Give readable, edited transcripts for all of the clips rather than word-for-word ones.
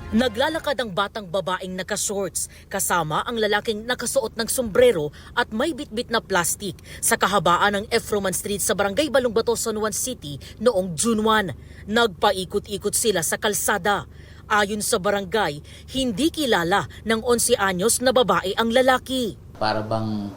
Naglalakad ang batang babaeng naka-shorts kasama ang lalaking nakasuot ng sombrero at may bitbit na plastik sa kahabaan ng Efroman Street sa Barangay Balongbato, San Juan City noong June 1. Nagpaikot-ikot sila sa kalsada. Ayon sa barangay, hindi kilala ng 11 anyos na babae ang lalaki. Para bang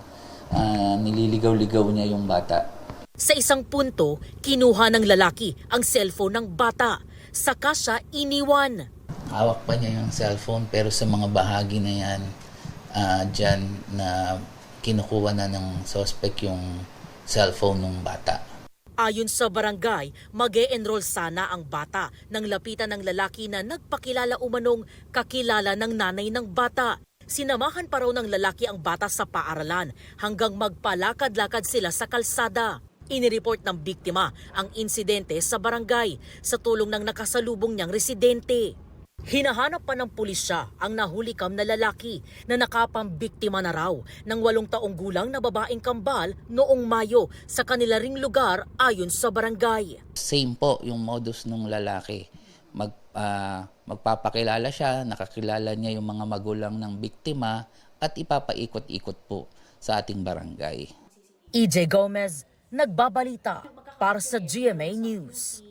nililigaw-ligaw niya yung bata. Sa isang punto, kinuha ng lalaki ang cellphone ng bata. Saka siya iniwan. Hawak pa niya yung cellphone pero sa mga bahagi na yan, dyan na kinukuha na ng suspect yung cellphone ng bata. Ayon sa barangay, mag-e-enroll sana ang bata nang lapitan ng lalaki na nagpakilala umanong kakilala ng nanay ng bata. Sinamahan pa raw ng lalaki ang bata sa paaralan hanggang magpalakad-lakad sila sa kalsada. Inireport ng biktima ang insidente sa barangay sa tulong ng nakasalubong niyang residente. Hinahanap pa ng pulisya ang nahulikam na lalaki na nakapambiktima na raw ng 8 taong gulang na babaeng kambal noong Mayo sa kanila ring lugar ayon sa barangay. Same po yung modus ng lalaki. Magpapakilala siya, nakakilala niya yung mga magulang ng biktima at ipapaikot-ikot po sa ating barangay. EJ Gomez, nagbabalita para sa GMA News.